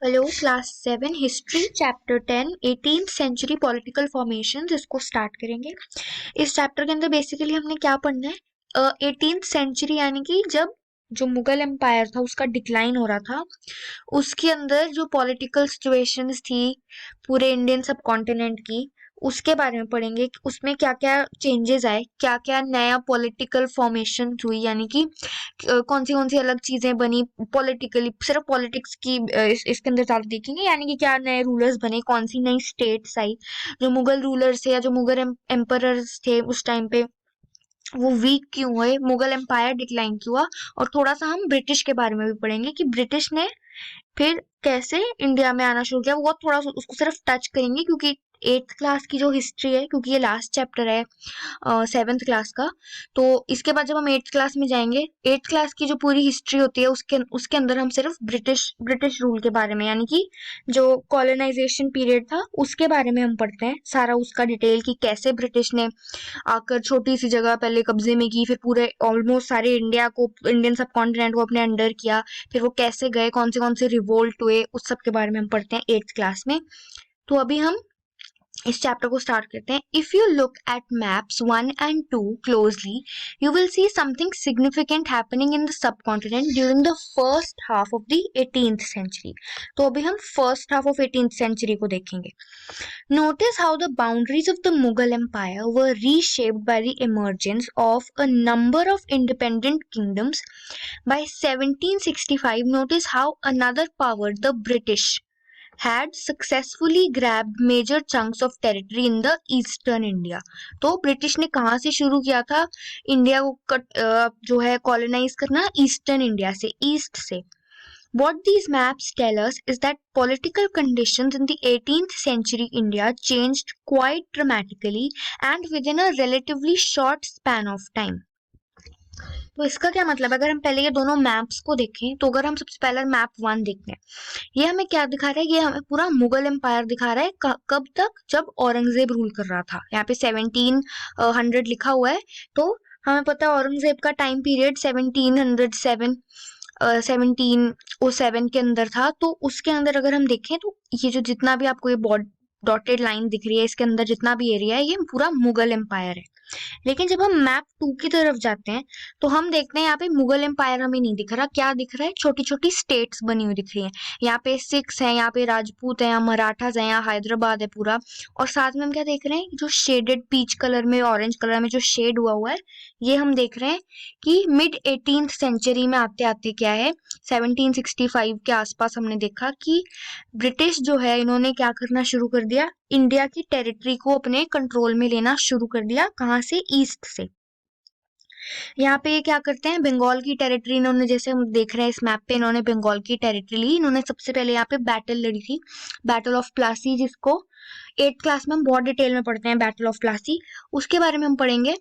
Hello class 7 history chapter 10 18th century political formations इसको start करेंगे। इस चैप्टर के अंदर बेसिकली हमने क्या पढ़ना है, 18th सेंचुरी यानी कि जब जो मुगल एम्पायर था उसका डिक्लाइन हो रहा था, उसके अंदर जो पॉलिटिकल सिचुएशंस थी पूरे इंडियन सब कॉन्टिनेंट की, उसके बारे में पढ़ेंगे कि उसमें क्या क्या चेंजेस आए, क्या क्या नया पॉलिटिकल फॉर्मेशन हुई, यानी कि कौन सी अलग चीजें बनी पॉलिटिकली, सिर्फ पॉलिटिक्स की इसके अंदर ज्यादा देखेंगे, यानी कि क्या नए रूलर्स बने, कौन सी नई स्टेट्स आई, जो मुगल रूलर्स थे या जो मुगल एम्परर्स थे उस टाइम पे वो वीक क्यों हुए, मुगल एम्पायर डिक्लाइन क्यों हुआ। और थोड़ा सा हम ब्रिटिश के बारे में भी पढ़ेंगे कि ब्रिटिश ने फिर कैसे इंडिया में आना शुरू किया, वो थोड़ा उसको सिर्फ टच करेंगे क्योंकि 8th क्लास की जो हिस्ट्री है, क्योंकि ये लास्ट चैप्टर है 7th क्लास का। तो इसके बाद जब हम 8th क्लास में जाएंगे, 8th क्लास की जो पूरी हिस्ट्री होती है उसके उसके अंदर हम सिर्फ ब्रिटिश रूल के बारे में, यानी कि जो कॉलोनाइजेशन पीरियड था उसके बारे में हम पढ़ते हैं, सारा उसका डिटेल कि कैसे ब्रिटिश ने आकर छोटी सी जगह पहले कब्जे में की, फिर पूरे ऑलमोस्ट सारे इंडिया को, इंडियन सब कॉन्टिनेंट को अपने अंडर किया, फिर वो कैसे गए, कौन से रिवोल्ट हुए, उस सब के बारे में हम पढ़ते हैं 8th क्लास में। तो अभी हम इस चैप्टर को स्टार्ट करते हैं। If you look at maps 1 and 2 closely, you will see something significant happening in the subcontinent during the first half of the 18th century. तो अभी हम first half of 18th century को देखेंगे। Notice how the boundaries of the Mughal Empire were reshaped by the emergence of a number of independent kingdoms. By 1765, notice how another power, the British, had successfully grabbed major chunks of territory in the eastern India. तो British ने कहाँ से शुरू किया था India को जो है कॉलोनाइज करना, ईस्टर्न इंडिया से, ईस्ट से। What these maps tell us is that political conditions in the 18th century India changed quite dramatically and within a relatively short span of time. तो इसका क्या मतलब है, अगर हम पहले ये दोनों मैप्स को देखें तो अगर हम सबसे पहले मैप 1 देखते हैं, ये हमें क्या दिखा रहा है, ये हमें पूरा मुगल एम्पायर दिखा रहा है। कब तक, जब औरंगजेब रूल कर रहा था। यहाँ पे 1700 लिखा हुआ है, तो हमें पता है औरंगजेब का टाइम पीरियड 1707 1707 के अंदर था। तो उसके अंदर अगर हम देखें तो ये जो जितना भी आपको ये डॉटेड लाइन दिख रही है, इसके अंदर जितना भी एरिया है ये पूरा मुगल एम्पायर है। लेकिन जब हम मैप 2 की तरफ जाते हैं तो हम देखते हैं यहाँ पे मुगल एम्पायर हमें नहीं दिख रहा, क्या दिख रहा है, छोटी छोटी स्टेट्स बनी हुई दिख रही हैं। यहाँ पे सिख्स हैं, यहाँ पे राजपूत हैं, यहाँ मराठास हैं, यहाँ हैदराबाद है पूरा। और साथ में हम क्या देख रहे हैं, जो शेडेड पीच कलर में, ऑरेंज कलर में जो शेड हुआ है, ये हम देख रहे हैं कि मिड 18th सेंचुरी में आते आते क्या है, 1765 के आसपास हमने देखा कि ब्रिटिश जो है इन्होंने क्या करना शुरू कर दिया, इंडिया की टेरिटरी को अपने कंट्रोल में लेना शुरू कर दिया। कहाँ से, ईस्ट से। यहाँ पे ये क्या करते हैं, बंगाल की टेरिटरी इन्होंने, जैसे हम देख रहे हैं इस मैप पे, इन्होंने बंगाल की टेरिटरी ली। इन्होंने सबसे पहले यहाँ पे बैटल लड़ी थी, बैटल ऑफ प्लासी, जिसको 8th क्लास में हम बहुत डिटेल में पढ़ते हैं, बैटल ऑफ प्लासी, उसके बारे में हम पढ़ेंगे।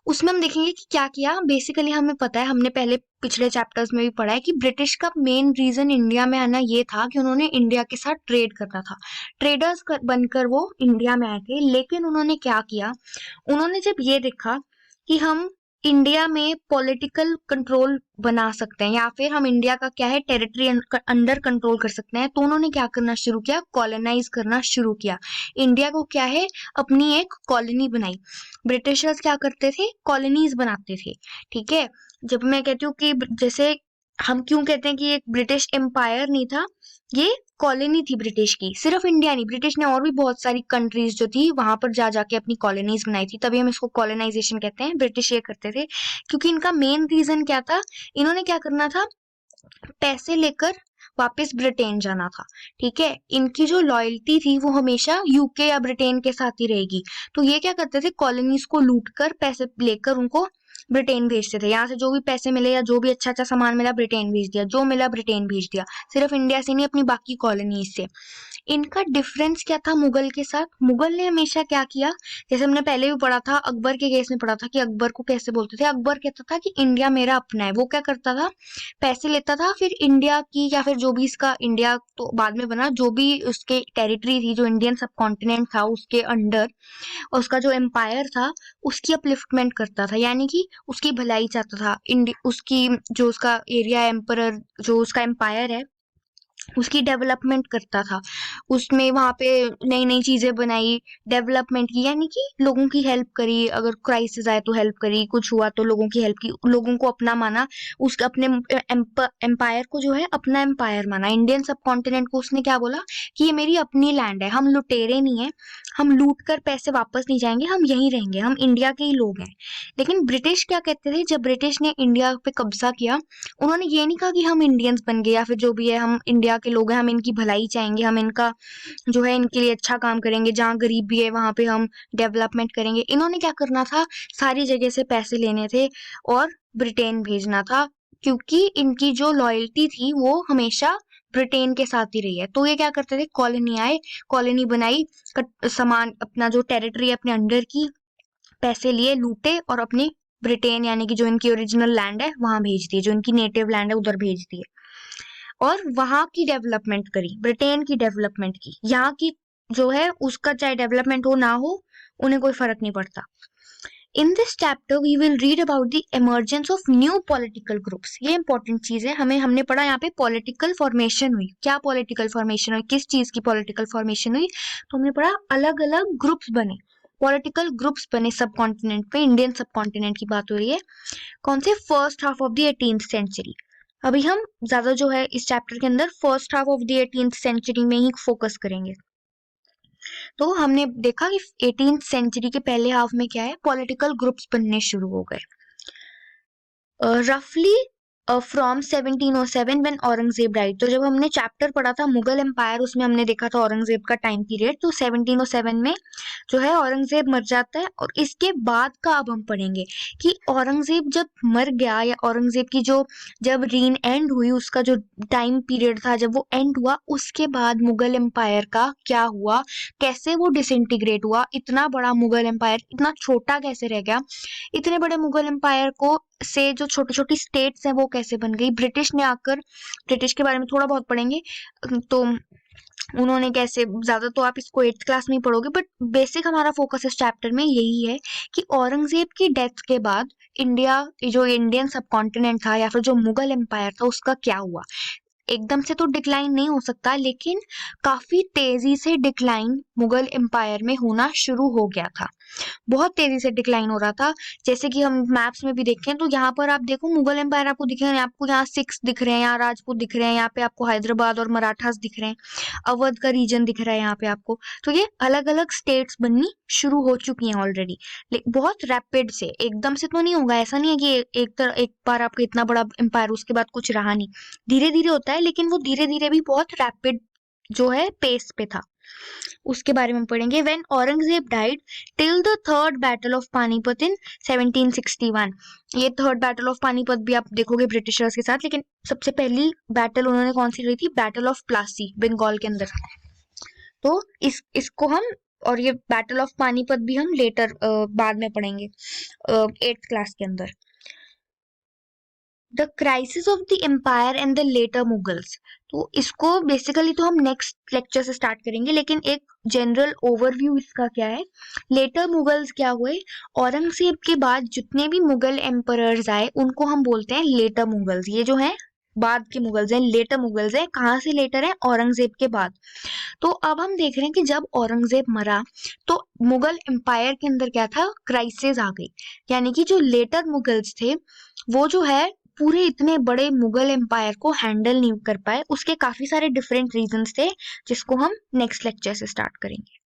उसमें हम देखेंगे कि क्या किया। बेसिकली हमें पता है, हमने पहले पिछले चैप्टर्स में भी पढ़ा है कि ब्रिटिश का मेन रीजन इंडिया में आना ये था कि उन्होंने इंडिया के साथ ट्रेड करना था, ट्रेडर्स बनकर वो इंडिया में आए थे। लेकिन उन्होंने क्या किया, उन्होंने जब ये देखा कि हम इंडिया में पॉलिटिकल कंट्रोल बना सकते हैं या फिर हम इंडिया का क्या है टेरिटरी अंडर कंट्रोल कर सकते हैं, तो उन्होंने क्या करना शुरू किया, कॉलोनाइज करना शुरू किया। इंडिया को क्या है, अपनी एक कॉलोनी बनाई। ब्रिटिशर्स क्या करते थे, कॉलोनीज बनाते थे। ठीक है, जब मैं कहती हूँ कि जैसे हम क्यों कहते हैं कि एक ब्रिटिश एम्पायर नहीं था, ये कॉलोनी थी ब्रिटिश की, सिर्फ इंडिया नहीं, ब्रिटिश ने और भी बहुत सारी कंट्रीज जो थी वहां पर जा जाके अपनी कॉलोनीज बनाई थी, तभी हम इसको कॉलोनाइजेशन कहते हैं। ब्रिटिश ये करते थे क्योंकि इनका मेन रीजन क्या था, इन्होंने क्या करना था, पैसे लेकर वापस ब्रिटेन जाना था। ठीक है, इनकी जो लॉयल्टी थी वो हमेशा यूके या ब्रिटेन के साथ ही रहेगी। तो ये क्या करते थे, कॉलोनीज को लूट कर पैसे लेकर उनको ब्रिटेन भेजते थे। यहाँ से जो भी पैसे मिले या जो भी अच्छा अच्छा सामान मिला ब्रिटेन भेज दिया, जो मिला ब्रिटेन भेज दिया, सिर्फ इंडिया से नहीं अपनी बाकी कॉलोनीज से। इनका डिफरेंस क्या था मुगल के साथ, मुगल ने हमेशा क्या किया, जैसे हमने पहले भी पढ़ा था, अकबर के केस में पढ़ा था कि अकबर को कैसे बोलते थे, अकबर कहता था कि इंडिया मेरा अपना है। वो क्या करता था, पैसे लेता था, फिर इंडिया की या फिर जो भी इसका, इंडिया तो बाद में बना, जो भी उसके टेरिटरी थी, जो इंडियन सब कॉन्टिनेंट था उसके अंडर, उसका जो एम्पायर था उसकी अपलिफ्टमेंट करता था, यानी कि उसकी भलाई चाहता था। उसकी जो उसका एरिया एम्परर, जो उसका एम्पायर है उसकी डेवलपमेंट करता था, उसमें वहाँ पे नई नई चीजें बनाई, डेवलपमेंट की, यानी कि लोगों की हेल्प करी, अगर क्राइसिस आए तो हेल्प करी, कुछ हुआ तो लोगों की हेल्प की, लोगों को अपना माना, उसके अपने एम्पायर को जो है अपना एम्पायर माना। इंडियन सब कॉन्टिनेंट को उसने क्या बोला कि ये मेरी अपनी लैंड है, हम लुटेरे नहीं है, हम लूट कर पैसे वापस नहीं जाएंगे, हम यहीं रहेंगे, हम इंडिया के ही लोग हैं। लेकिन ब्रिटिश क्या कहते थे, जब ब्रिटिश ने इंडिया पे कब्जा किया, उन्होंने ये नहीं कहा कि हम इंडियंस बन गए या फिर जो भी है हम इंडिया के लोग हैं, हम इनकी भलाई चाहेंगे, हम इनका जो है इनके लिए अच्छा काम करेंगे, जहाँ गरीबी है वहां पे हम डेवलपमेंट करेंगे। इन्होंने क्या करना था, सारी जगह से पैसे लेने थे और ब्रिटेन भेजना था, क्योंकि इनकी जो लॉयल्टी थी वो हमेशा ब्रिटेन के साथ ही रही है। तो ये क्या करते थे, कॉलोनी आए, कॉलोनी बनाई, सामान अपना जो टेरिटरी अपने अंडर की, पैसे लिए, लूटे और अपनी ब्रिटेन यानी कि जो इनकी ओरिजिनल लैंड है वहां भेज दिए, जो इनकी नेटिव लैंड है उधर भेज दिए, और वहां की डेवलपमेंट करी, ब्रिटेन की डेवलपमेंट की। यहाँ की जो है उसका चाहे डेवलपमेंट हो ना हो, उन्हें कोई फर्क नहीं पड़ता। In this chapter we will read about the emergence of new political groups. ये इंपॉर्टेंट चीज है, हमने पढ़ा यहाँ पे पॉलिटिकल फॉर्मेशन हुई, क्या पॉलिटिकल फॉर्मेशन हुई, किस चीज की पॉलिटिकल फॉर्मेशन हुई, तो हमने पढ़ा अलग अलग ग्रुप्स बने, पॉलिटिकल ग्रुप्स बने सब कॉन्टिनेंट पे, इंडियन सब कॉन्टिनेंट की बात हो रही है। कौन से, first half of the 18th century. अभी हम ज्यादा जो है इस चैप्टर के अंदर first half of the 18th century में ही फोकस करेंगे। तो हमने देखा कि 18th सेंचुरी के पहले हाफ में क्या है, पॉलिटिकल ग्रुप्स बनने शुरू हो गए। रफली फ्रॉम 1707 व्हेन औरंगजेब डाइड। तो जब हमने चैप्टर पढ़ा था मुगल एम्पायर, उसमें हमने देखा था औरंगजेब का टाइम पीरियड, तो 1707 में जो है औरंगजेब मर जाता है। और इसके बाद का अब हम पढ़ेंगे कि औरंगजेब जब मर गया, या औरंगजेब की जो जब रीन एंड हुई, उसका जो टाइम पीरियड था जब वो एंड हुआ, उसके बाद मुगल एम्पायर का क्या हुआ, कैसे वो डिसइंटीग्रेट हुआ, इतना बड़ा मुगल एम्पायर इतना छोटा कैसे रह गया, इतने बड़े मुगल एम्पायर को से जो छोटी छोटी स्टेट्स हैं वो कैसे बन गई, ब्रिटिश ने आकर, ब्रिटिश के बारे में थोड़ा बहुत पढ़ेंगे, तो उन्होंने कैसे, ज्यादा तो आप इसको 8th क्लास में ही पढ़ोगे, बट बेसिक हमारा फोकस इस चैप्टर में यही है कि औरंगजेब की डेथ के बाद इंडिया, जो इंडियन सब कॉन्टिनेंट था या फिर जो मुगल एम्पायर था, उसका क्या हुआ। एकदम से तो डिक्लाइन नहीं हो सकता, लेकिन काफी तेजी से डिक्लाइन मुगल एम्पायर में होना शुरू हो गया था, बहुत तेजी से डिक्लाइन हो रहा था। जैसे कि हम मैप्स में भी देखें तो यहाँ पर आप देखो मुगल एम्पायर आपको दिख रहे हैं, आपको यहाँ सिक्स दिख रहे हैं, यहाँ राजपूत दिख रहे हैं, यहाँ पे आपको हैदराबाद और मराठास दिख रहे हैं, अवध का रीजन दिख रहा है यहाँ पे आपको। तो ये अलग अलग स्टेट्स बननी शुरू हो चुकी हैं ऑलरेडी, बहुत रैपिड से, एकदम से तो नहीं होगा, ऐसा नहीं है कि एक बार आपका इतना बड़ा एम्पायर उसके बाद कुछ रहा नहीं, धीरे धीरे होता है, लेकिन वो धीरे धीरे भी बहुत रैपिड जो है पेस पे था। उसके बारे में पढ़ेंगे। When Aurangzeb died till the third battle of Panipat in 1761। ये थर्ड बैटल ऑफ पानीपत भी आप देखोगे ब्रिटिशर्स के साथ, लेकिन सबसे पहली बैटल उन्होंने कौन सी लड़ी थी, बैटल ऑफ प्लासी, बंगाल के अंदर। तो इसको हम, और ये बैटल ऑफ पानीपत भी हम लेटर बाद में पढ़ेंगे 8th क्लास के अंदर। The crisis of the empire and the later Mughals. तो इसको बेसिकली तो हम नेक्स्ट लेक्चर से स्टार्ट करेंगे, लेकिन एक जनरल ओवरव्यू इसका क्या है। लेटर मुगल्स क्या हुए, औरंगजेब के बाद जितने भी मुगल एम्परर्स आए उनको हम बोलते हैं लेटर मुगल्स। ये जो है बाद के मुगल्स हैं, लेटर मुगल्स हैं। कहाँ से लेटर है, औरंगजेब के बाद। तो अब हम देख रहे हैं कि जब औरंगजेब मरा तो मुगल एम्पायर के अंदर क्या था, क्राइसिस आ गई, यानी कि जो लेटर मुगल्स थे वो जो है पूरे इतने बड़े मुगल एम्पायर को हैंडल नहीं कर पाए। उसके काफी सारे डिफरेंट रीजंस थे, जिसको हम नेक्स्ट लेक्चर से स्टार्ट करेंगे।